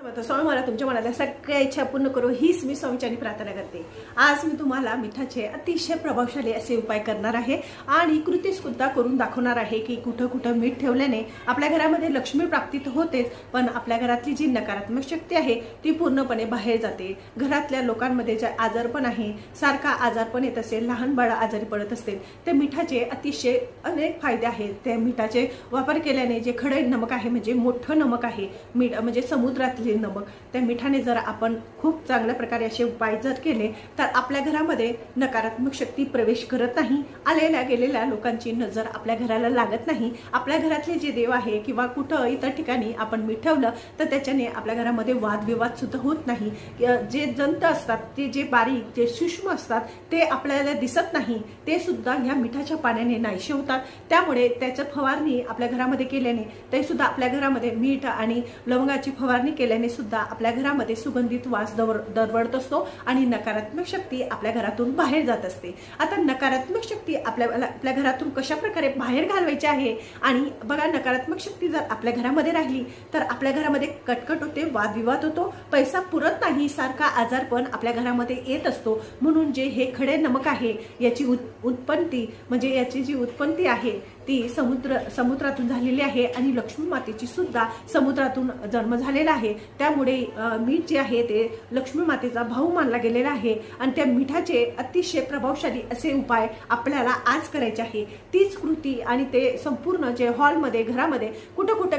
स्वामी मला तुमच्या मनातल्या सगळ्या इच्छा पूर्ण करू हीच मी स्वामीचरणी प्रार्थना करते। आज मी तुम्हाला मिठाचे अतिशय प्रभावशाली असे उपाय करणार आहे आणि कृती सुद्धा करून दाखवणार आहे की कुठं कुठं मीठ ठेवल्याने आपल्या घरामध्ये लक्ष्मी प्राप्ती होतेच, पण आपल्या घरातली जी नकारात्मक शक्ती आहे ती पूर्णपणे बाहेर जाते। घरातल्या लोकांमध्ये जे आजारपण आहे, सारखा आजारपण येत असेल, लहान बाळ आजारी पडत असतील, ते मिठाचे अतिशय अनेक फायदे आहेत। त्या मिठाचे वापर केल्याने जे खडे नमक आहे म्हणजे मोठं नमक आहे, मीठ म्हणजे समुद्रातले नमक, त्या मिठाने जर आपण खूप चांगल्या प्रकारे असे उपाय जर केले तर आपल्या घरामध्ये नकारात्मक शक्ती प्रवेश करत नाही। आलेल्या गेलेल्या लोकांची नजर आपल्या घराला लागत नाही। आपल्या घरातले जे देव आहे किंवा कुठं इतर ठिकाणी आपण मीठ ठेवलं तर त्याच्याने आपल्या घरामध्ये वादविवाद सुद्धा होत नाही। जे जंत असतात, ते जे बारीक जे सूक्ष्म असतात ते आपल्याला दिसत नाही, ते सुद्धा ह्या मिठाच्या पाण्याने नाहीसे होतात। त्यामुळे त्याची फवारणी आपल्या घरामध्ये केल्याने ते सुद्धा आपल्या घरामध्ये मीठ आणि लवंगाची फवारणी केल्याने सुद्धा आपल्या घरामध्ये सुगंधित वास दरवळत असतो आणि नकारात्मक शक्ती आपल्या घरातून बाहेर जात असते। आता नकारात्मक शक्ती आपल्या घरातून कशा प्रकारे बाहेर घालवायची आहे, आणि बघा नकारात्मक शक्ती जर आपल्या घरामध्ये राहिली तर आपल्या घरामध्ये कटकट होते, वादविवाद होतो, पैसा पुरत नाही, सारखा आजारपण आपल्या घरामध्ये येत असतो। म्हणून जे हे खडे नमक आहे याची उत्पत्ती म्हणजे याची जी उत्पत्ती आहे ती समुद्रातून झालेली आहे आणि लक्ष्मी मातेची सुद्धा समुद्रातून जन्म झालेला आहे। त्यामुळे मीठ जे आहे ते लक्ष्मी मातेचा भाऊ मानला गेलेला आहे आणि त्या मिठाचे अतिशय प्रभावशाली असे उपाय आपल्याला आज करायचे आहे। तीच कृती आणि ते संपूर्ण जे हॉलमध्ये घरामध्ये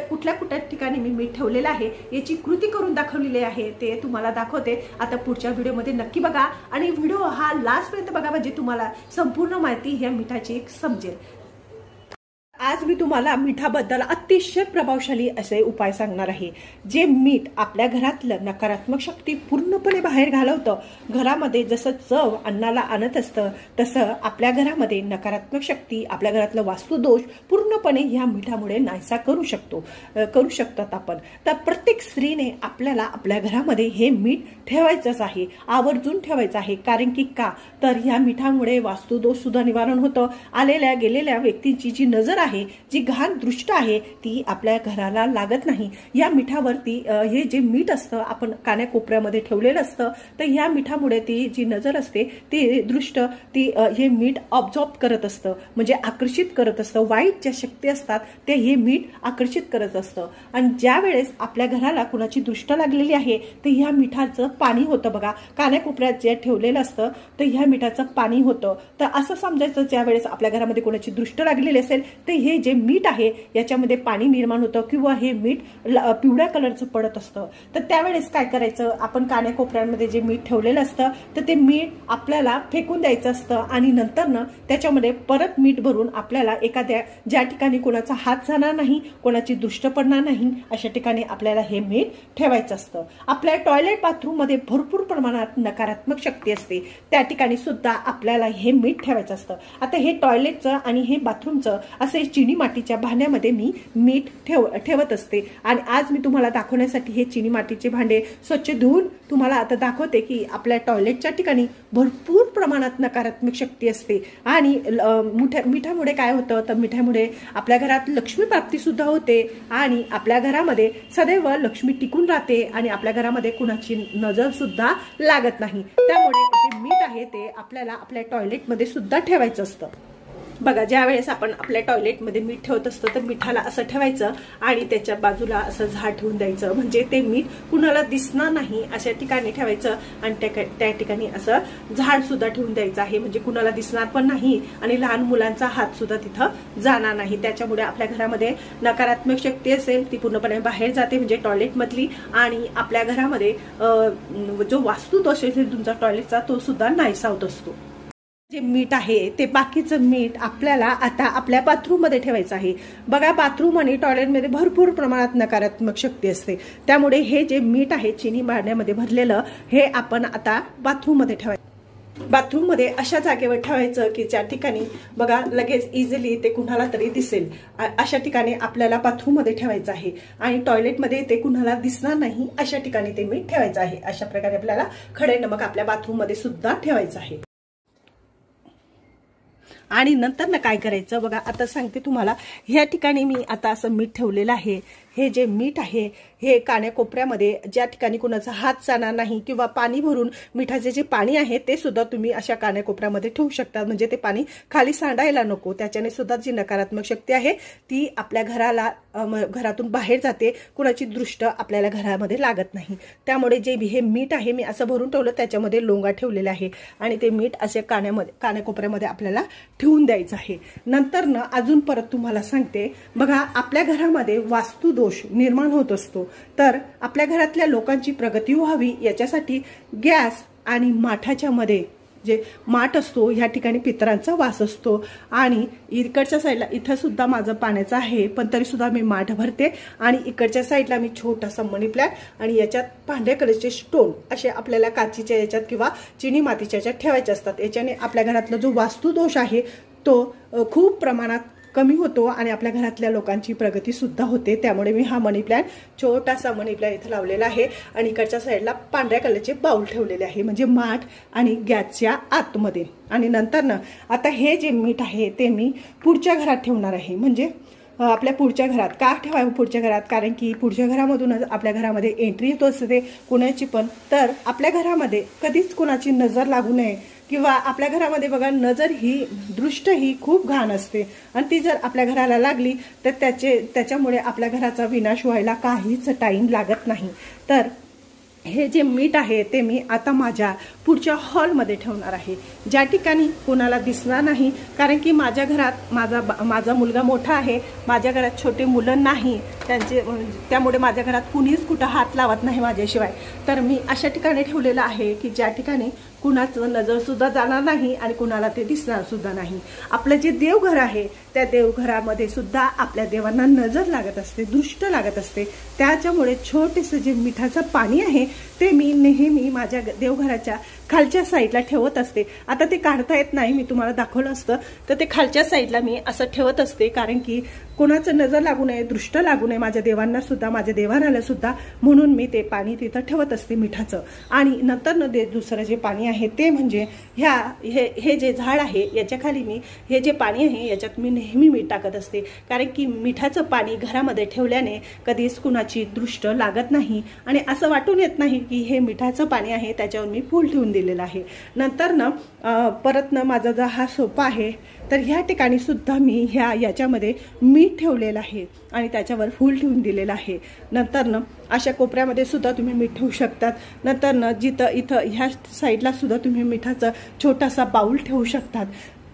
कुठल्या ठिकाणी मी मीठ ठेवलेलं आहे याची कृती करून दाखवलेली आहे, ते तुम्हाला दाखवते। आता पुढच्या व्हिडिओमध्ये नक्की बघा आणि व्हिडिओ हा लास्ट पर्यंत बघा म्हणजे तुम्हाला संपूर्ण माहिती ह्या मिठाची समजेल। आज मी तुम्हाला मिठाबद्दल अतिशय प्रभावशाली असे उपाय सांगणार आहे। जे मीठ आपल्या घरातलं नकारात्मक शक्ती पूर्णपणे बाहेर घालवतं। घरामध्ये जसं चव अन्नाला आणत असतं तसं आपल्या घरामध्ये नकारात्मक शक्ती, आपल्या घरातलं वास्तुदोष पूर्णपणे ह्या मिठामुळे नाहीसा करू शकतात आपण। तर प्रत्येक स्त्रीने आपल्याला आपल्या घरामध्ये हे मीठ ठेवायचंच आहे, आवर्जून ठेवायचं आहे। कारण की का तर ह्या मिठामुळे वास्तुदोष सुद्धा निवारण होतं। आलेल्या गेलेल्या व्यक्तींची जी नजर आहे, जी घाण दृष्ट आहे ती आपल्या घराला लागत नाही। या मिठावरती हे जे मीठ असतं आपण कानाकोपऱ्यामध्ये ठेवलेलं असतं, तर ह्या मिठामुळे ती जी नजर असते ती दृष्ट हे मीठ ऑब्झॉर्ब करत असतं, म्हणजे आकर्षित करत असतं। वाईट ज्या शक्ती असतात ते हे मीठ आकर्षित करत असतं। आणि ज्या वेळेस आपल्या घराला कुणाची दृष्ट लागलेली आहे तर ह्या मिठाचं पाणी होतं बघा, कानाकोपऱ्यात जे ठेवलेलं असतं तर ह्या मिठाचं पाणी होतं। तर असं समजायचं ज्या वेळेस आपल्या घरामध्ये कोणाची दृष्ट लागलेली असेल तर हे जे मीठ आहे याच्यामध्ये पाणी निर्माण होतं किंवा हे मीठ पिवळ्या कलरचं पडत असतं। तर त्यावेळेस काय करायचं, आपण कानाकोपऱ्यांमध्ये जे मीठ ठेवलेलं असतं तर ते मीठ आपल्याला फेकून द्यायचं असतं आणि नंतर त्याच्यामध्ये परत मीठ भरून आपल्याला एखाद्या ज्या ठिकाणी कोणाचा हात जाणार नाही, कोणाची दृष्ट पडणार नाही अशा ठिकाणी आपल्याला हे मीठ ठेवायचं असतं। आपल्या टॉयलेट बाथरूम मध्ये भरपूर प्रमाणात नकारात्मक शक्ती असते, त्या ठिकाणी सुद्धा आपल्याला हे मीठ ठेवायचं असतं। आता हे टॉयलेटचं आणि हे बाथरूमचं असे चिनी मातीच्या भांड्यामध्ये मी मीठ ठेवत असते आणि आज मी तुम्हाला दाखवण्यासाठी हे चिनी मातीचे भांडे स्वच्छ धुवून तुम्हाला आता दाखवते की आपल्या टॉयलेटच्या ठिकाणी भरपूर प्रमाणात नकारात्मक शक्ती असते। आणि मिठामुळे काय होतं तर मिठामुळे आपल्या घरात लक्ष्मी प्राप्ती सुद्धा होते आणि आपल्या घरामध्ये सदैव लक्ष्मी टिकून राहते आणि आपल्या घरामध्ये कुणाची नजर सुद्धा लागत नाही। त्यामुळे जे मीठ आहे ते आपल्याला आपल्या टॉयलेटमध्ये सुद्धा ठेवायचं असतं। बघा ज्या वेळेस आपण आपल्या टॉयलेटमध्ये मीठ ठेवत असतो तर मिठाला असं ठेवायचं आणि त्याच्या बाजूला असं झाड ठेवून द्यायचं, म्हणजे ते मीठ कुणाला दिसणार नाही अशा ठिकाणी ठेवायचं आणि त्या ठिकाणी असं झाड सुद्धा ठेवून द्यायचं आहे, म्हणजे कुणाला दिसणार पण नाही आणि लहान मुलांचा हात सुद्धा तिथं जाणार नाही। त्याच्यामुळे आपल्या घरामध्ये नकारात्मक शक्ती असेल ती पूर्णपणे बाहेर जाते, म्हणजे टॉयलेटमधली, आणि आपल्या घरामध्ये जो वास्तुदोष असेल तुमचा टॉयलेटचा तो सुद्धा नाहीसा होत असतो। जे मीठ आहे ते बाकीचं मीठ आपल्याला आता आपल्या बाथरूम मध्ये ठेवायचं आहे। बघा बाथरूम आणि टॉयलेटमध्ये भरपूर प्रमाणात नकारात्मक शक्ती असते, त्यामुळे हे जे मीठ आहे चिनी भांड्यामध्ये भरलेलं हे आपण आता बाथरूम मध्ये ठेवायचं। बाथरूम मध्ये अशा जागेवर ठेवायचं की ज्या ठिकाणी बघा लगेच इझिली ते कुणाला तरी दिसेल, अशा ठिकाणी आपल्याला बाथरूम मध्ये ठेवायचं आहे आणि टॉयलेटमध्ये ते कुणाला दिसणार नाही अशा ठिकाणी ते मीठ ठेवायचं आहे। अशा प्रकारे आपल्याला खडे नमक आपल्या बाथरूम मध्ये सुद्धा ठेवायचं आहे। आणि नंतर ना काय करायचं बघा, आता सांगते तुम्हाला। ह्या ठिकाणी मी आता असं मीठ ठेवलेलं आहे, हे जे मीठ आहे हे कान्याकोपऱ्यामध्ये ज्या ठिकाणी कुणाचा हात जाणार नाही किंवा पाणी भरून मिठाचे जे पाणी आहे ते सुद्धा तुम्ही अशा कान्याकोपऱ्यामध्ये ठेवू शकता, म्हणजे ते पाणी खाली सांडायला नको। त्याच्याने सुद्धा जी नकारात्मक शक्ती आहे ती आपल्या घरातून बाहेर जाते, कुणाची दृष्ट आपल्याला घरामध्ये लागत नाही। त्यामुळे जे हे मीठ आहे मी असं भरून ठेवलं, त्याच्यामध्ये लोंगा ठेवलेला आहे आणि ते मीठ असे कान्याकोपऱ्यामध्ये आपल्याला ठेवून द्यायचं आहे। नंतर ना अजून परत तुम्हाला सांगते बघा, आपल्या घरामध्ये वास्तुदोष निर्माण होत असतो, तर आपल्या घरातल्या लोकांची प्रगती व्हावी याच्यासाठी गॅस आणि माठाच्या मध्ये जे माठ असतो ह्या ठिकाणी पितरांचा वास असतो आणि इकडच्या साईडला इथं सुद्धा माझं पाण्याचं आहे, पण तरी सुद्धा मी माठ भरते आणि इकडच्या साईडला मी छोटासा मनी प्लॅन्ट आणि याच्यात पांढऱ्या कलरचे स्टोन असे आपल्याला काचीच्या याच्यात किंवा चिनी मातीच्या याच्यात ठेवायचे असतात। याच्याने आपल्या घरातला जो वास्तुदोष आहे तो खूप प्रमाणात कमी होतो आणि आपल्या घरातल्या लोकांची प्रगती सुद्धा होते। त्यामुळे मी हा मनी प्लॅन्ट, छोटासा मनी प्लॅन्ट इथे लावलेला आहे आणि इकडच्या साईडला पांढऱ्या कलरचे बाउल ठेवलेले आहे, म्हणजे माठ आणि गॅसच्या आतमध्ये। आणि नंतर ना आता हे जे मीठ आहे ते मी पुढच्या घरात ठेवणार आहे, म्हणजे आपल्या पुढच्या घरात। का ठेवावं पुढच्या घरात? कारण की पुढच्या घरामधूनच आपल्या घरामध्ये एंट्री होत असते कुणाची पण, तर आपल्या घरामध्ये कधीच कुणाची नजर लागू नये किंवा आपल्या घरामध्ये बघा नजर ही दृष्ट ही खूप घाण असते आणि ती जर आपल्या घराला लागली तर त्याच्यामुळे आपल्या घराचा विनाश व्हायला काहीच टाइम लागत नाही। तर हे जे मीठ आहे ते मी आता माझ्या पुढच्या हॉलमध्ये ठेवणार आहे, ज्या ठिकाणी कोणाला दिसणार नाही, कारण की माझ्या घरात माझा मुलगा मोठा आहे, माझ्या घरात छोटे मुलं नाही, त्यामुळे माझ्या घरात कुणीच कुठं हात लावत नाही माझ्याशिवाय। तर मी अशा ठिकाणी ठेवलेलं आहे की ज्या ठिकाणी कुणाचं नजर सुद्धा जाणार नाही आणि कुणाला ते दिसणार सुद्धा नाही। आपलं जे देवघर आहे त्या देवघरामध्ये सुद्धा आपल्या देवांना नजर लागत असते, दृष्ट लागत असते। त्याच्यामुळे छोटेसे जे मिठाचं पाणी आहे ते मी नेहमी माझ्या देवघराच्या खालच्या साईडला ठेवत असते। आता ते काढता येत नाही, मी तुम्हाला दाखवलं असतं, तर ते खालच्या साईडला मी असं ठेवत असते, कारण की कोणाचं नजर लागू नये, दृष्ट लागू नये माझ्या देवांना सुद्धा, माझ्या देवाराला सुद्धा, म्हणून मी ते पाणी तिथं ठेवत असते मिठाचं। आणि नंतर न दुसरं जे पाणी आहे ते म्हणजे हे जे झाड आहे याच्या खाली मी हे जे पाणी आहे याच्यात मी नेहमी मीठ टाकत असते, कारण की मिठाचं पाणी घरामध्ये ठेवल्याने कधीच कुणाची दृष्ट लागत नाही आणि असं वाटून येत नाही की हे मिठाचं पाणी आहे, त्याच्यावर मी फूल ठेवून दिलेलं आहे। नंतर न परत न माझा जो हा सोफा आहे तर ह्या ठिकाणी सुद्धा मी याच्यामध्ये मीठ ठेवलेलं आहे आणि त्याच्यावर फूल ठेवून दिलेलं आहे। नंतर न अशा कोपऱ्यामध्ये सुद्धा तुम्ही मीठ ठेवू शकतात। नंतर न इथं ह्या साईडला सुद्धा तुम्ही मिठाचा छोटासा बाउल ठेवू शकतात।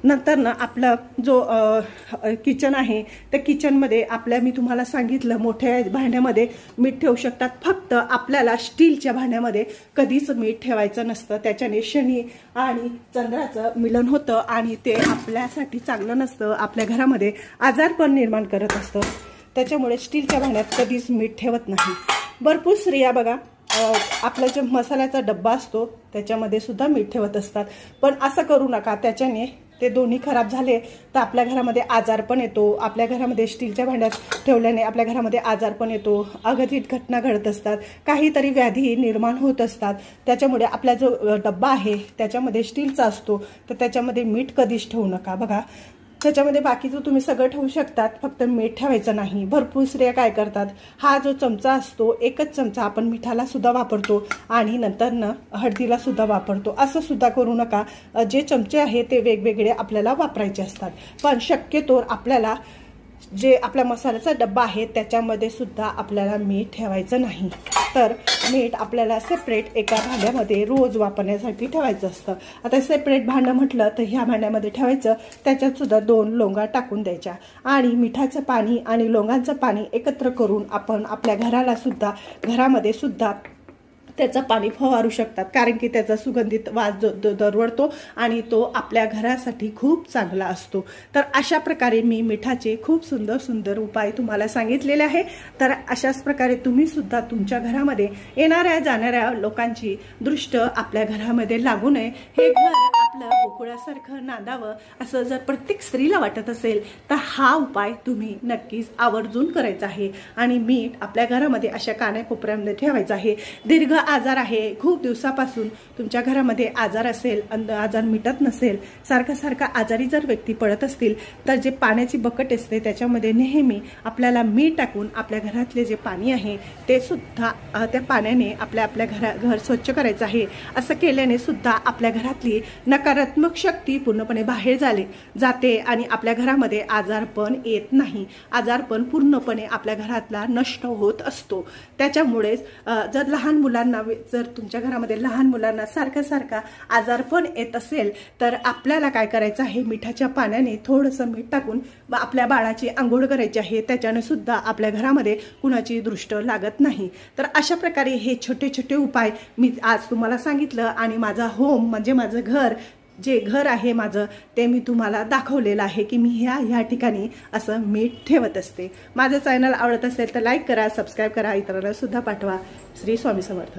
नंतर ना आपला जो किचन आहे त्या किचनमध्ये मी तुम्हाला सांगितलं मोठ्या भांड्यामध्ये मीठ ठेवू शकतात, फक्त आपल्याला स्टीलच्या भांड्यामध्ये कधीच मीठ ठेवायचं नसतं, त्याच्याने शनी आणि चंद्राचं मिलन होतं आणि ते आपल्यासाठी चांगलं नसतं, आपल्या घरामध्ये आजारपण निर्माण करत असतं। त्याच्यामुळे स्टीलच्या भांड्यात कधीच मीठ ठेवत नाही। भरपूर स्त्रिया बघा आपला जो मसाल्याचा डब्बा असतो त्याच्यामध्ये सुद्धा मीठ ठेवत असतात, पण असं करू नका, त्याच्याने ते दोन्ही खराब झाले तर आपल्या घरामध्ये आजारपण येतो। आपल्या घरामध्ये स्टीलच्या भांड्यात ठेवल्याने आपल्या घरामध्ये आजारपण येतो, अघटित घटना घडत असतात, काहीतरी व्याधी निर्माण होत असतात। त्याच्यामुळे आपला जो डब्बा आहे त्याच्यामध्ये स्टीलचा असतो तर त्याच्यामध्ये मीठ कधीच ठेवू नका। बघा त्याच्यामध्ये बाकीचं तुम्ही सगळं ठेवू शकतात, फक्त मीठ ठेवायचं नाही। भरपूर स्त्रिया काय करतात, हा जो चमचा असतो एकच चमचा आपण मिठाला सुद्धा वापरतो आणि नंतर न हळदीला सुद्धा वापरतो, असं सुद्धा करू नका। जे चमचे आहे ते वेगवेगळे आपल्याला वापरायचे असतात, पण शक्यतो आपल्याला जे आपला मसाल्याचा डब्बा आहे त्याच्यामध्ये सुद्धा आपल्याला मीठ ठेवायचं नाही। तर मीठ आपल्याला सेपरेट एका भांड्यामध्ये रोज वापरण्यासाठी ठेवायचं असतं। आता सेपरेट भांडं म्हटलं तर ह्या भांड्यामध्ये ठेवायचं, त्याच्यात सुद्धा 2 लोंगा टाकून द्यायच्या आणि मिठाचं पाणी आणि लोंगांचं पाणी एकत्र करून आपण आपल्या घरामध्ये सुद्धा त्याचं पाणी फवारू शकतात, कारण की त्याचा सुगंधित वास दरवळतो आणि तो आपल्या घरासाठी खूप चांगला असतो। तर अशा प्रकारे मी मिठाचे खूप सुंदर सुंदर उपाय तुम्हाला सांगितलेले आहे। तर अशाच प्रकारे तुम्ही सुद्धा तुमच्या घरामध्ये येणाऱ्या जाणाऱ्या लोकांची दृष्ट आपल्या घरामध्ये लागू नये, हे घर आपलं घरातलं गोकुळासारखं नांदावं असं जर प्रत्येक स्त्रीला वाटत असेल तर हा उपाय तुम्ही नक्कीच आवर्जून करायचा आहे। आणि मीठ आपल्या घरामध्ये अशा कानाकोपऱ्यामध्ये ठेवायचं आहे। दीर्घ आजार आहे, खूप दिवसापासून तुमच्या घरामध्ये आजार असेल, आजार मिटत नसेल, सारखा आजारी जर व्यक्ती पडत असतील तर जे पाण्याची बकेट असते त्याच्यामध्ये नेहमी आपल्याला मीठ टाकून आपल्या घरातले जे पाणी आहे ते सुद्धा त्या पाण्याने आपल्या घर स्वच्छ करायचं आहे। असं केल्याने सुद्धा आपल्या घरातली नकारात्मक शक्ती पूर्णपणे बाहेर जाते आणि आपल्या घरामध्ये आजारपण येत नाही, आजारपण पूर्णपणे आपल्या घरातला नष्ट होत असतो। त्याच्यामुळे जर लहान मुलांना, जर तुमच्या घरामध्ये लहान मुलांना सारखा आजारपण येत असेल तर आपल्याला काय करायचं आहे, मिठाच्या पाण्याने थोडंसं मीठ टाकून आपल्या बाळाची आंघोळ करायची आहे। त्याच्याने सुद्धा आपल्या घरामध्ये कुणाची दृष्ट लागत नाही। तर अशा प्रकारे हे छोटे उपाय मी आज तुम्हाला सांगितलं आणि माझा होम म्हणजे माझं घर, जे घर आहे माझं ते मी तुम्हाला दाखवलेलं आहे की मी ह्या ठिकाणी असं मीठ ठेवत असते। माझं चॅनल आवडत असेल तर लाईक करा, सबस्क्राईब करा, इतरांना सुद्धा पाठवा। श्री स्वामी समर्थ।